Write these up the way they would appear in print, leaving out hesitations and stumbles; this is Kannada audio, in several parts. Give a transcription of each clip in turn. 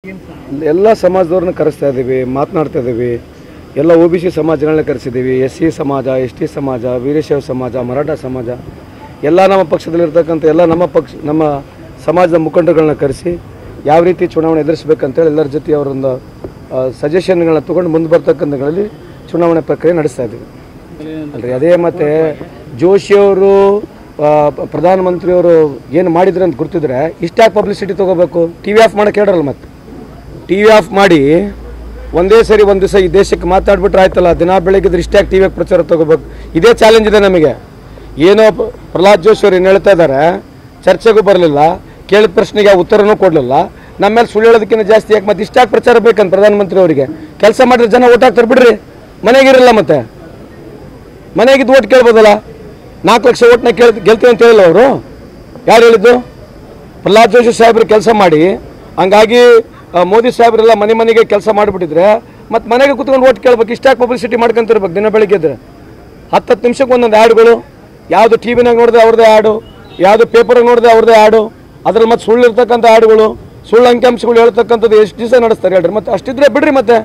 ಎಲ್ಲ ಸಮಾಜದವ್ರನ್ನ ಕರೆಸ್ತಾ ಇದ್ದೀವಿ, ಮಾತನಾಡ್ತಾ ಇದ್ದೀವಿ. ಎಲ್ಲ OBC ಸಮಾಜಗಳನ್ನ ಕರೆಸಿದ್ದೀವಿ. SC ಸಮಾಜ, ST ಸಮಾಜ, ವೀರಶೈವ ಸಮಾಜ, ಮರಾಠ ಸಮಾಜ, ಎಲ್ಲ ನಮ್ಮ ಪಕ್ಷದಲ್ಲಿರ್ತಕ್ಕಂಥ ಎಲ್ಲ ನಮ್ಮ ಸಮಾಜದ ಮುಖಂಡರುಗಳನ್ನ ಕರೆಸಿ ಯಾವ ರೀತಿ ಚುನಾವಣೆ ಎದುರಿಸಬೇಕಂತೇಳಿ ಎಲ್ಲರ ಜೊತೆ ಅವರೊಂದು ಸಜೆಷನ್ಗಳನ್ನ ತೊಗೊಂಡು ಮುಂದೆ ಬರ್ತಕ್ಕಂಥಗಳಲ್ಲಿ ಚುನಾವಣೆ ಪ್ರಕ್ರಿಯೆ ನಡೆಸ್ತಾ ಇದ್ದೀವಿ ಅಲ್ರಿ. ಅದೇ ಮತ್ತು ಜೋಶಿಯವರು ಪ್ರಧಾನಮಂತ್ರಿಯವರು ಏನು ಮಾಡಿದ್ರು ಅಂತ ಗೊತ್ತಿದ್ರೆ ಇಷ್ಟ್ಯಾಕೆ ಪಬ್ಲಿಸಿಟಿ ತೊಗೋಬೇಕು? TV ಆಫ್ ಮಾಡೋಕ್ಕೆ ಹೇಳ್ರಲ್ಲ. ಮತ್ತು TV ಆಫ್ ಮಾಡಿ ಒಂದೇ ಸರಿ ಒಂದು ದಿವಸ ಈ ದೇಶಕ್ಕೆ ಮಾತಾಡ್ಬಿಟ್ರೆ ಆಯ್ತಲ್ಲ. ದಿನ ಬೆಳಗ್ಗಿದ್ರೆ ಇಷ್ಟ್ಯಾಕೆ TV ಪ್ರಚಾರ ತೊಗೋಬೇಕು? ಇದೇ ಚಾಲೆಂಜ್ ಇದೆ ನಮಗೆ. ಏನೋ ಪ್ರಹ್ಲಾದ್ ಜೋಶಿ ಅವರು ಏನು ಹೇಳ್ತಾ ಇದ್ದಾರೆ, ಚರ್ಚೆಗೂ ಬರಲಿಲ್ಲ, ಕೇಳಿದ ಪ್ರಶ್ನೆಗೆ ಉತ್ತರನೂ ಕೊಡಲಿಲ್ಲ, ನಮ್ಮ ಮೇಲೆ ಸುಳ್ಳು ಹೇಳೋದಕ್ಕಿಂತ ಜಾಸ್ತಿ ಯಾಕೆ ಮತ್ತೆ ಇಷ್ಟ್ಯಾಕೆ ಪ್ರಚಾರ ಬೇಕಂತ ಪ್ರಧಾನಮಂತ್ರಿ ಅವರಿಗೆ? ಕೆಲಸ ಮಾಡಿದ್ರೆ ಜನ ಓಟ್ ಹಾಕ್ತಾರೆ ಬಿಡ್ರಿ, ಮನೆಗಿರಲ್ಲ. ಮತ್ತೆ ಮನೆಗಿದ್ದು ಓಟ್ ಕೇಳ್ಬೋದಲ್ಲ. 4 ಲಕ್ಷ ಓಟ್ನ ಗೆಲ್ತೀವಿ ಅಂತ ಹೇಳಿಲ್ಲ ಅವರು. ಯಾರು ಹೇಳಿದ್ದು? ಪ್ರಹ್ಲಾದ್ ಜೋಶಿ ಸಾಹೇಬ್ರು ಕೆಲಸ ಮಾಡಿ ಹಂಗಾಗಿ ಮೋದಿ ಸಾಹೇಬ್ರೆಲ್ಲ ಮನೆಗೆ ಕೆಲಸ ಮಾಡಿಬಿಟ್ಟಿದ್ರೆ ಮತ್ತು ಮನೆಗೆ ಕೂತ್ಕೊಂಡು ಓಟ್ ಕೇಳ್ಬೇಕು. ಇಷ್ಟ್ಯಾಕೆ ಪಬ್ಲಿಸಿಟಿ ಮಾಡ್ಕೊಂತಿರ್ಬೇಕು? ದಿನ ಬೆಳಿಗ್ಗೆ ಇದ್ರೆ 10 ನಿಮಿಷಕ್ಕೆ ಒಂದೊಂದು ಆ್ಯಡ್ಗಳು. ಯಾವುದು TVನಾಗ ನೋಡಿದ್ರೆ ಅವ್ರದ್ದೇ ಆ್ಯಡು, ಯಾವುದು ಪೇಪರಾಗ ನೋಡಿದ್ರೆ ಅವ್ರದ್ದೇ ಆ್ಯಡು, ಅದ್ರಲ್ಲಿ ಮತ್ತೆ ಸುಳ್ಳು ಇರ್ತಕ್ಕಂಥ ಆ್ಯಡ್ಗಳು, ಸುಳ್ಳು ಅಂಕಿಅಂಶಗಳು ಹೇಳ್ತಕ್ಕಂಥದ್ದು ಎಷ್ಟು ದಿವಸ ನಡೆಸ್ತಾರೆ ಹೇಳ್ರಿ? ಮತ್ತು ಅಷ್ಟಿದ್ರೆ ಬಿಡ್ರಿ. ಮತ್ತೆ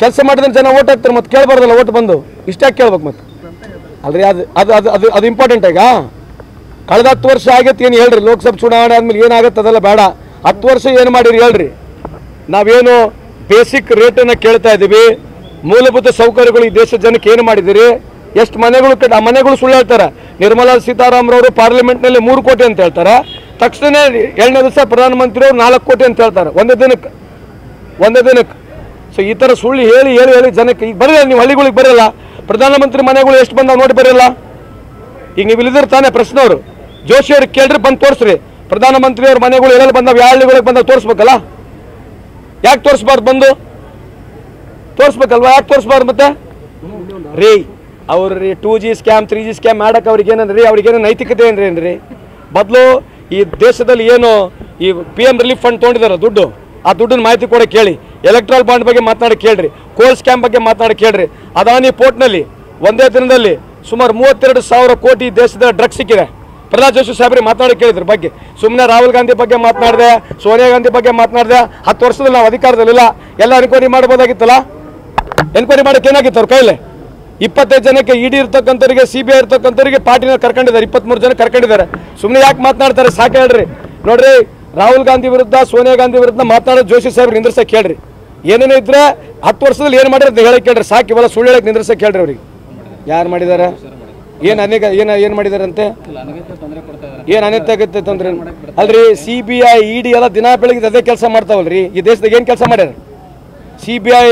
ಕೆಲಸ ಮಾಡಿದ್ರೆ ಜನ ಓಟ್ ಹಾಕ್ತಾರೆ, ಮತ್ತೆ ಕೇಳಬಾರ್ದಲ್ಲ ಓಟ್ ಬಂದು. ಇಷ್ಟ್ಯಾಕೆ ಕೇಳ್ಬೇಕು ಮತ್ತೆ? ಅಲ್ರಿ ಅದು ಅದು ಅದು ಅದು ಅದು ಇಂಪಾರ್ಟೆಂಟ್. ಈಗ ಕಳೆದ 10 ವರ್ಷ ಆಗೈತೆ ಏನು ಹೇಳ್ರಿ? ಲೋಕಸಭೆ ಚುನಾವಣೆ ಆದಮೇಲೆ ಏನಾಗುತ್ತೆ ಅದೆಲ್ಲ ಬೇಡ. 10 ವರ್ಷ ಏನು ಮಾಡಿರಿ ಹೇಳ್ರಿ? ನಾವೇನು ಬೇಸಿಕ್ ರೇಟನ್ನು ಕೇಳ್ತಾ ಇದ್ದೀವಿ, ಮೂಲಭೂತ ಸೌಕರ್ಯಗಳು ಈ ದೇಶದ ಜನಕ್ಕೆ ಏನು ಮಾಡಿದ್ದೀರಿ? ಎಷ್ಟು ಮನೆಗಳು ಆ ಮನೆಗಳು ಸುಳ್ಳು ಹೇಳ್ತಾರೆ. ನಿರ್ಮಲಾ ಸೀತಾರಾಮರವರು ಪಾರ್ಲಿಮೆಂಟ್ನಲ್ಲಿ 3 ಕೋಟಿ ಅಂತ ಹೇಳ್ತಾರೆ, ತಕ್ಷಣ 2ನೇ ದಿವಸ ಪ್ರಧಾನಮಂತ್ರಿಯವರು 4 ಕೋಟಿ ಅಂತ ಹೇಳ್ತಾರೆ ಒಂದೇ ದಿನಕ್ಕೆ. ಸೊ ಈ ಥರ ಸುಳ್ಳು ಹೇಳಿ ಹೇಳಿ ಹೇಳಿ ಜನಕ್ಕೆ ಈಗ ಬರಲ್ಲ. ನೀವು ಹಳ್ಳಿಗಳಿಗೆ ಬರಲ್ಲ, ಪ್ರಧಾನಮಂತ್ರಿ ಮನೆಗಳು ಎಷ್ಟು ಬಂದಾವ ನೋಡಿ ಬರಲ್ಲ. ಈಗ ನೀವು ಇಲ್ಲಿದ್ರೆ ತಾನೇ ಪ್ರಶ್ನವರು ಜೋಶಿ ಅವ್ರಿಗೆ ಕೇಳ್ರಿ, ಬಂದು ತೋರಿಸ್ರಿ ಪ್ರಧಾನಮಂತ್ರಿಯವ್ರ ಮನೆಗಳು ಎಲ್ಲೆಲ್ಲಿ ಬಂದಾವ, ಯಾವ ಹಳ್ಳಿಗಳಿಗೆ ಬಂದಾವ ತೋರಿಸ್ಬೇಕಲ್ಲ. ಯಾಕೆ ತೋರಿಸ್ಬಾರ್ದು? ಬಂದು ತೋರಿಸ್ಬೇಕಲ್ವಾ? ಯಾಕೆ ತೋರಿಸ್ಬಾರ್ದು? ಮತ್ತೆ ರೀ ಅವ್ರಿ 2G ಸ್ಕ್ಯಾಮ್ 3G ಸ್ಕ್ಯಾಮ್ ಮಾಡಕ್ಕೆ ಅವ್ರಿಗೆ ಏನಂದ್ರಿ? ಅವ್ರಿಗೇನೋ ನೈತಿಕತೆ ಏನ್ರಿ? ಬದಲು ಈ ದೇಶದಲ್ಲಿ ಏನು ಈ PM ರಿಲೀಫ್ ಫಂಡ್ ತೊಗೊಂಡಿದ್ದಾರೆ ದುಡ್ಡು, ಆ ದುಡ್ಡನ್ನ ಮಾಹಿತಿ ಕೂಡ ಕೇಳಿ. ಎಲೆಕ್ಟ್ರಲ್ ಬಾಂಡ್ ಬಗ್ಗೆ ಮಾತನಾಡಿ ಕೇಳ್ರಿ, ಕೋಲ್ ಸ್ಕ್ಯಾಮ್ ಬಗ್ಗೆ ಮಾತನಾಡಿ ಕೇಳ್ರಿ. ಅದಾನಿ ಪೋರ್ಟ್ನಲ್ಲಿ ಒಂದೇ ದಿನದಲ್ಲಿ ಸುಮಾರು 32,000 ಕೋಟಿ ದೇಶದ ಡ್ರಗ್ಸ್ ಸಿಕ್ಕಿದೆ. ಪ್ರಹ್ಲಾದ್ ಜೋಶಿ ಸಾಹೇಬ್ರಿಗೆ ಮಾತನಾಡಿ ಕೇಳಿದ್ರ ಬಗ್ಗೆ. ಸುಮ್ಮನೆ ರಾಹುಲ್ ಗಾಂಧಿ ಬಗ್ಗೆ ಮಾತನಾಡಿದೆ, ಸೋನಿಯಾ ಗಾಂಧಿ ಬಗ್ಗೆ ಮಾತನಾಡಿದೆ. 10 ವರ್ಷದಲ್ಲಿ ನಾವು ಅಧಿಕಾರದಲ್ಲಿಲ್ಲ, ಎಲ್ಲ ಎನ್ಕ್ವೈರಿ ಮಾಡ್ಬೋದಾಗಿತ್ತಲ್ಲ. ಎನ್ಕ್ವೈರಿ ಮಾಡೋಕೆ ಏನಾಗಿತ್ತು ಅವ್ರ ಕೈಲಿ? 25 ಜನಕ್ಕೆ ED ಇರ್ತಕ್ಕಂಥವ್ರಿಗೆ, CBI ಇರ್ತಕ್ಕಂಥವ್ರಿಗೆ ಪಾರ್ಟಿನ ಕರ್ಕೊಂಡಿದ್ದಾರೆ, 23 ಜನ ಕರ್ಕೊಂಡಿದ್ದಾರೆ. ಸುಮ್ಮನೆ ಯಾಕೆ ಮಾತನಾಡ್ತಾರೆ? ಸಾಕು ಹೇಳ್ರಿ. ನೋಡ್ರಿ, ರಾಹುಲ್ ಗಾಂಧಿ ವಿರುದ್ಧ, ಸೋನಿಯಾ ಗಾಂಧಿ ವಿರುದ್ಧ ಮಾತನಾಡೋದು ಜೋಶಿ ಸಾಹೇಬ್ರಿಗೆ ನಿಂದ್ರಸಕ್ಕೆ ಹೇಳ್ರಿ. ಏನೇನೇ ಇದ್ರೆ 10 ವರ್ಷದಲ್ಲಿ ಏನು ಮಾಡಿದ್ರೆ ಹೇಳಕ್ಕೆ ಕೇಳ್ರಿ. ಸಾಕು, ಇವೆಲ್ಲ ಸುಳ್ಳು ಹೇಳಕ್ಕೆ ನಿಂದ್ರಸಕ್ಕೆ ಹೇಳ್ರಿ ಅವ್ರಿಗೆ. ಯಾರು ಮಾಡಿದ್ದಾರೆ? ಏನು ಮಾಡಿದಾರಂತೆ? ಏನು ಅನಗತ್ಯ ತೊಂದರೆ ಅಲ್ರಿ? CBI ED ಎಲ್ಲ ದಿನ ಬೆಳಗ್ಗೆ ಅದೇ ಕೆಲಸ ಮಾಡ್ತಾವಲ್ರಿ. ಈ ದೇಶದಾಗ ಏನು ಕೆಲಸ ಮಾಡ್ಯಾರ? CBI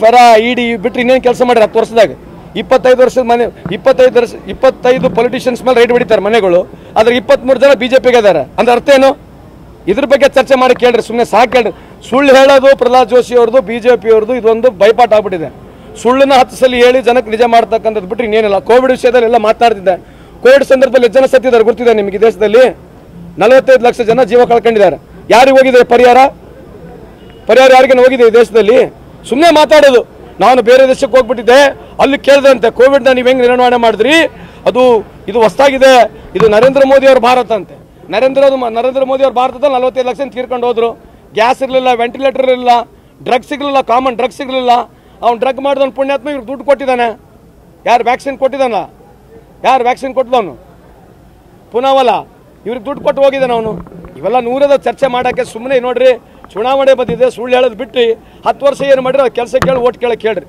ಫೆರಾ ED ಬಿಟ್ಟರೆ ಇನ್ನೇನು ಕೆಲಸ ಮಾಡ್ಯಾರ 10 ವರ್ಷದಾಗ? 25 ವರ್ಷದ ಮನೆ 25 ಪೊಲಿಟಿಷಿಯನ್ಸ್ ಮೇಲೆ ರೈಡ್ ಹೊಡಿತಾರೆ ಮನೆಗಳು. ಅದ್ರ 23 ಜನ BJPಗೆ ಇದ್ದಾರೆ ಅಂದ್ರೆ ಅರ್ಥ ಏನು? ಇದ್ರ ಬಗ್ಗೆ ಚರ್ಚೆ ಮಾಡಿ ಕೇಳ್ರಿ. ಸುಮ್ಮನೆ ಸಾಕು ಹೇಳ್ರಿ. ಸುಳ್ಳು ಹೇಳೋದು ಪ್ರಹ್ಲಾದ್ ಜೋಶಿ ಅವ್ರದ್ದು, BJP ಅವ್ರದ್ದು ಇದೊಂದು ಬೈಪಾಟ್ ಆಗ್ಬಿಟ್ಟಿದೆ. ಸುಳ್ಳನ್ನ 10 ಸಲ ಹೇಳಿ ಜನಕ್ಕೆ ನಿಜ ಮಾಡ್ತಕ್ಕಂಥದ್ದು ಬಿಟ್ಟರೆ ಇನ್ನೇನಿಲ್ಲ. ಕೋವಿಡ್ ವಿಷಯದಲ್ಲಿ ಎಲ್ಲ ಮಾತನಾಡ್ತಿದ್ದೆ. ಕೋವಿಡ್ ಸಂದರ್ಭದಲ್ಲಿ ಎಷ್ಟು ಜನ ಸತ್ತಿದ್ದಾರೆ ಗೊತ್ತಿದೆ ನಿಮಗೆ? ದೇಶದಲ್ಲಿ 45 ಲಕ್ಷ ಜನ ಜೀವ ಕಳ್ಕೊಂಡಿದ್ದಾರೆ. ಯಾರಿಗೆ ಹೋಗಿದೆ ಪರಿಹಾರ? ಯಾರಿಗೇನು ಹೋಗಿದೆ ಈ ದೇಶದಲ್ಲಿ? ಸುಮ್ಮನೆ ಮಾತಾಡೋದು. ನಾನು ಬೇರೆ ದೇಶಕ್ಕೆ ಹೋಗ್ಬಿಟ್ಟಿದ್ದೆ, ಅಲ್ಲಿ ಕೇಳಿದಂತೆ ಕೋವಿಡ್ನ ನೀವು ಹೆಂಗೆ ನಿರ್ವಹಣೆ ಮಾಡಿದ್ರಿ, ಇದು ಹೊಸದಾಗಿದೆ, ಇದು ನರೇಂದ್ರ ಮೋದಿ ಅವ್ರ ಭಾರತ ಅಂತೆ. ನರೇಂದ್ರ ಮೋದಿ ಅವ್ರ ಭಾರತದಲ್ಲಿ 45 ಲಕ್ಷ ತೀರ್ಕೊಂಡು ಹೋದ್ರು. ಗ್ಯಾಸ್ ಇರಲಿಲ್ಲ, ವೆಂಟಿಲೇಟರ್ ಇರಲಿಲ್ಲ, ಡ್ರಗ್ ಸಿಗಲಿಲ್ಲ, ಕಾಮನ್ ಡ್ರಗ್ ಸಿಗಲಿಲ್ಲ. ಅವ್ನು ಡ್ರಗ್ ಮಾಡಿದವನು ಪುಣ್ಯಾತ್ಮ ಇವ್ರಿಗೆ ದುಡ್ಡು ಕೊಟ್ಟಿದ್ದಾನೆ. ಯಾರು ವ್ಯಾಕ್ಸಿನ್ ಕೊಟ್ಟಿದ್ದಾನ? ಯಾರು ವ್ಯಾಕ್ಸಿನ್ ಕೊಟ್ಟಿದ್ದವನು? ಪುನವಲ್ಲ, ಇವ್ರಿಗೆ ದುಡ್ಡು ಕೊಟ್ಟು ಹೋಗಿದ್ದಾನೆ ಅವನು. ಇವೆಲ್ಲ ನೂರದ ಚರ್ಚೆ ಮಾಡೋಕ್ಕೆ ಸುಮ್ಮನೆ ನೋಡ್ರಿ. ಚುನಾವಣೆ ಬಂದಿದೆ, ಸುಳ್ಳು ಹೇಳೋದು ಬಿಟ್ಟು 10 ವರ್ಷ ಏನು ಮಾಡಿರೋ ಕೆಲಸ ಕೇಳಿ ಓಟ್ ಕೇಳಕ್ಕೆ ಹೇಳ್ರಿ.